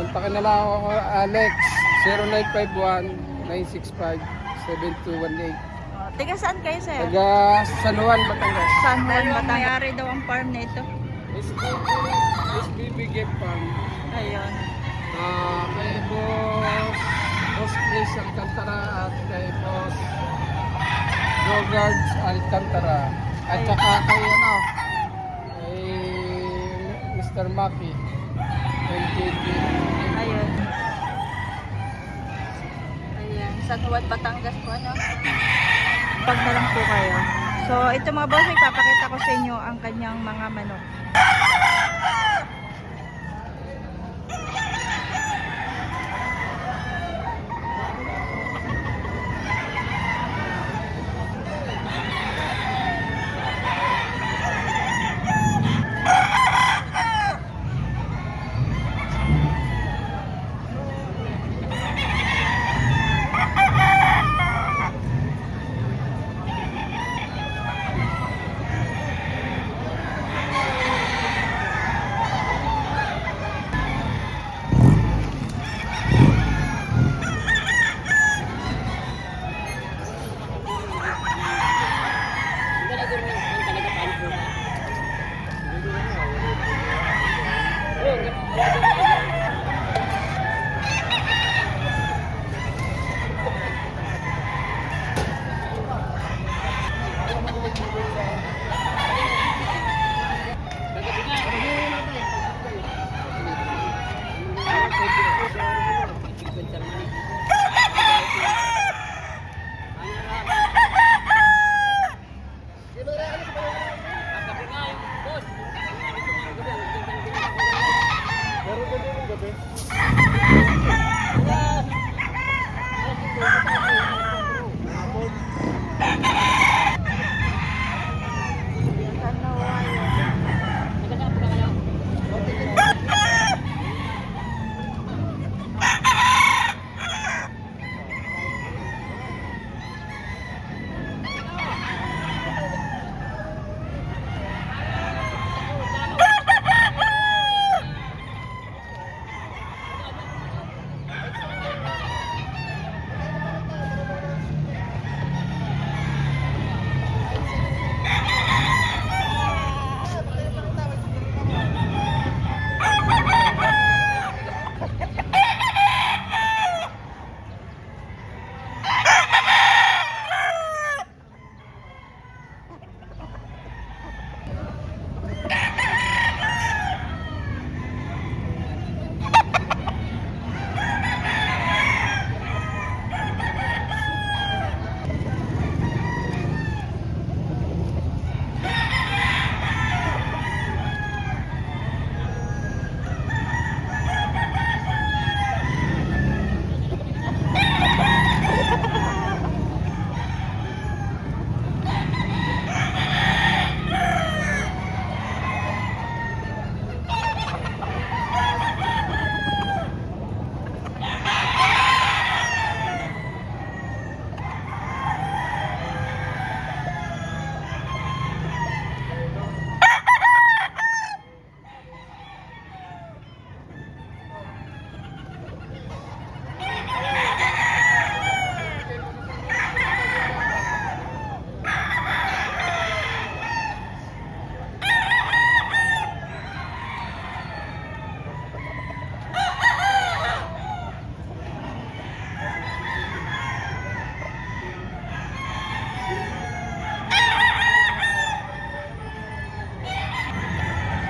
Kontakin na lang ako, Alex, 0951-965-7218. Tiga saan kayo, sir? Taga San Juan, Batangas. San Juan, Batangas. Mayari daw ang farm nito. SBB Game Farm. Ayun. Kay Boss Chris Alcantara at kay Boss Rogards Alcantara. At saka kay Mr. Maki. Ayun. Ayan. San Juan, Batangas po, ano? Pag na lang po kayo. So, ito mga boss, ipapakita ko sa inyo ang kanyang mga manok.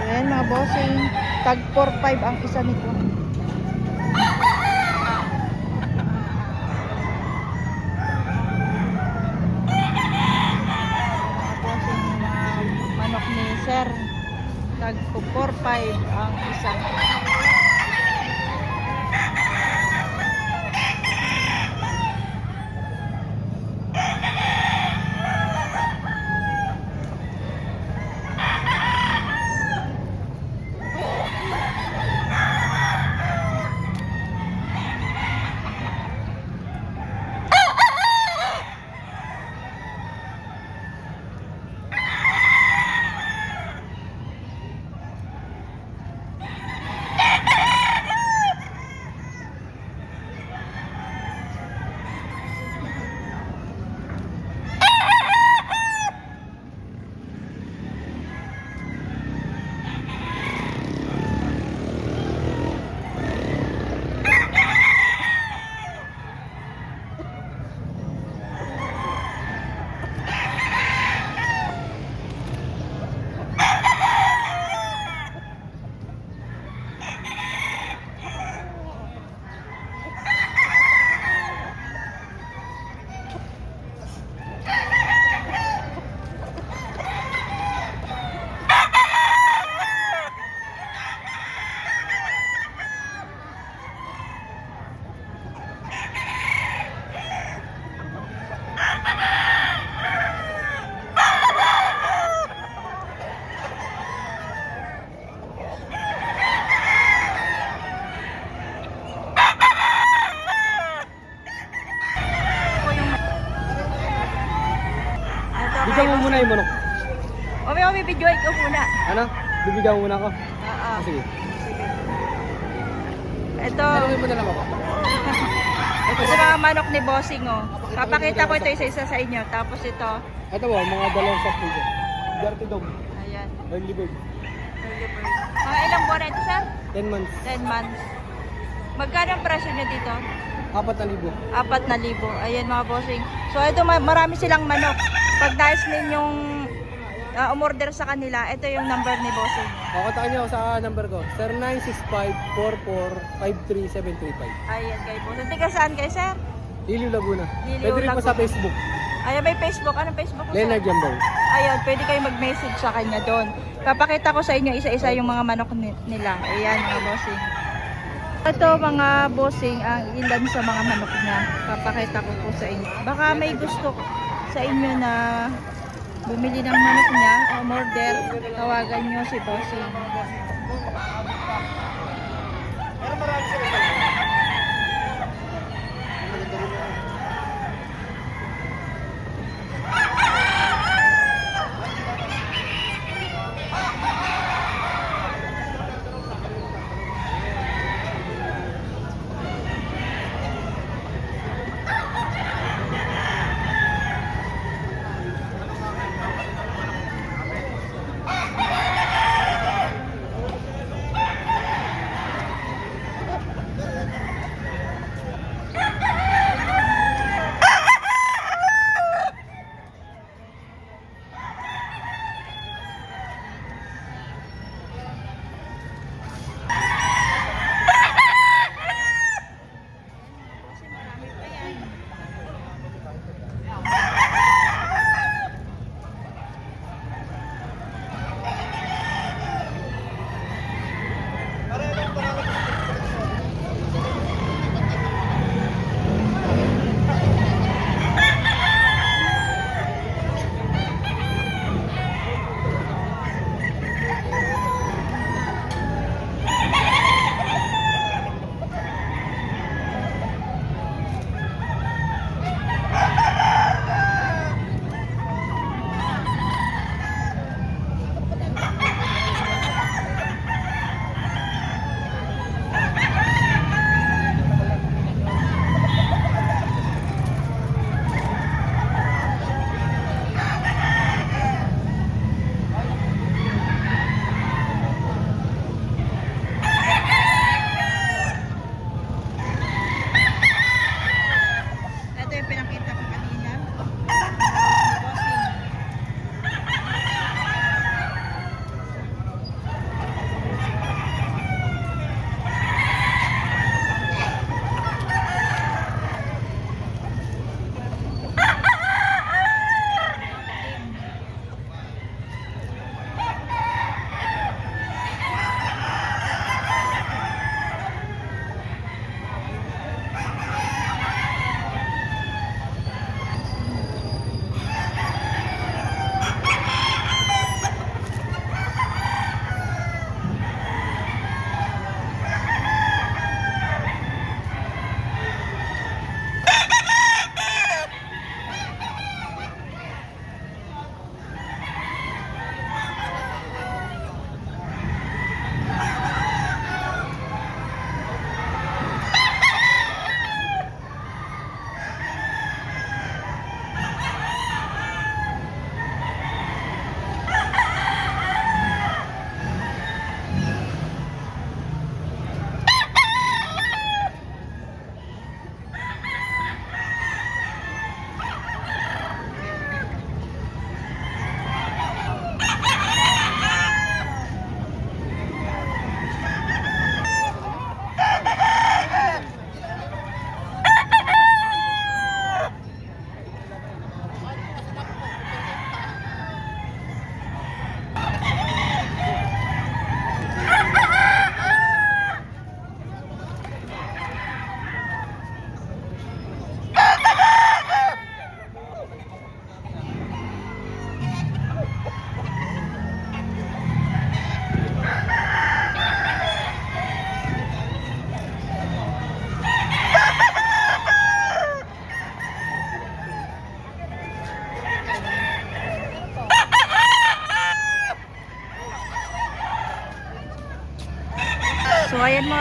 Ayan mga bossing, tag 4-5 ang isa nito. Mga bossing, manok ni sir, tag 4-5 ang isa. yung manok. Ome, videoin ko muna. Ano? Bibigyan mo muna ako. Oo. Sige. Sige. Ito. Tanungin mo na lang ako. Ito mga manok ni Bossing, oh. Papakita ko ito isa-isa sa inyo. Tapos ito. Ito po, mga dalawang soft food. Dirty dog. Ayan. Early bird. Early bird. Mga ilang buwan na ito, sir? 10 months. 10 months. Magkano ang presyo niya dito? 4,000. 4,000. Ayan mga bossing. So ito marami silang manok. Pag nais ninyong umorder sa kanila, ito yung number ni bossing. O, kontakin niyo ako sa number ko. 0965-44-53735. Ayan kay bossing. Tiga saan kay sir? Liliw Laguna. Liliw, Pwede rin po sa Laguna. Facebook. Ayan may Facebook. Anong Facebook mo, sir? Leonard Jambaw. Ayun, pwede kayo mag-message sa kanya doon. Papakita ko sa inyo isa-isa yung mga manok nila. Ayan mga bossing. Ito mga bossing, ang ilan sa mga manok niya. Papakita ko po sa inyo. Baka may gusto sa inyo na bumili ng manok niya o order, tawagan nyo si bossing.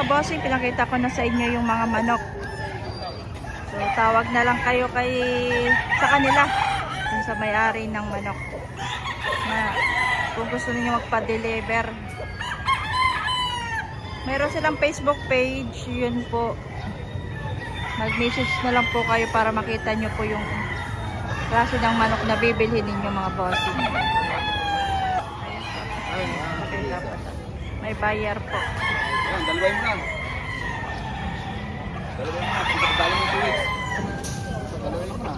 mga bossing, pinakita ko na sa inyo yung mga manok. So, tawag na lang kayo sa kanila, yung sa may-ari ng manok. Kung gusto niyo magpa-deliver. Meron silang Facebook page, yun po. Mag-message na lang po kayo para makita nyo po yung klase ng manok na bibilhin ninyo mga bossing. May buyer po. Ayan, dalawin mo na. Dalawin mo na. Dali mo 2 weeks. Dalawin mo na.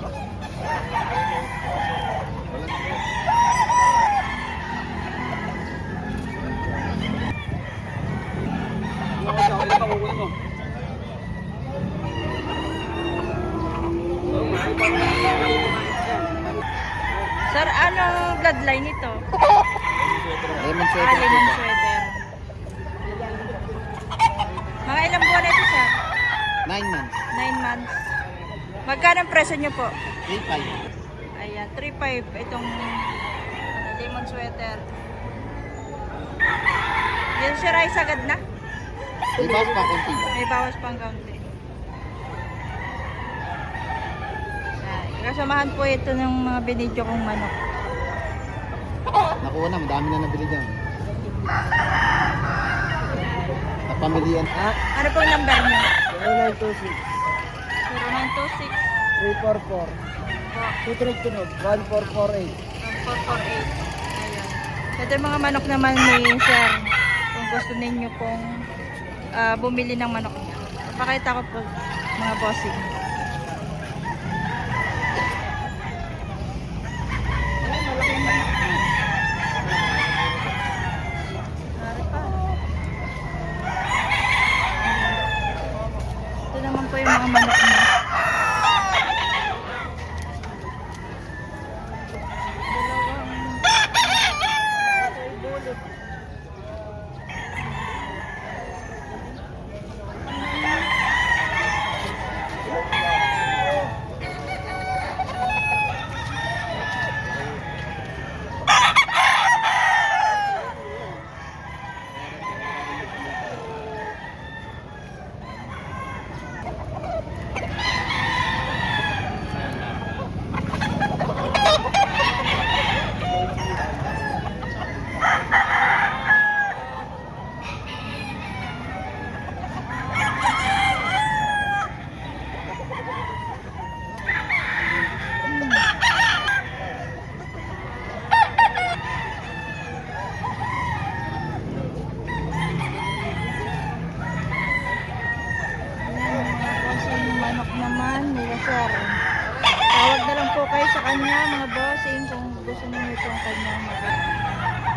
Sir, anong bloodline ito? Lemon Lemon sweater. Mga ilang buwan na ito, sir? 9 months. 9 months. Magkano ang presyo nyo po? 3.5. Ayan, 3.5 itong lemon sweater. Yan si Rice agad na? May bawas pa konti ba? May bawas pang kaunti. Kasamahan po ito ng mga binidyo kong manok. Nakuha na, madami na nabili dyan. Napamilian. Ano po yung number nyo? 0926 0926 344 232 1448. 1448. Ayan. Ito yung mga manok naman ni sir. Kung gusto ninyo pong bumili ng manok niya. Pakita ko po mga bossing. Ito naman po yung mga manok niya. Manok naman nila sir. Tawag na lang po kayo sa kanya mga bossing kung gusto niyo itong kanyang maganda.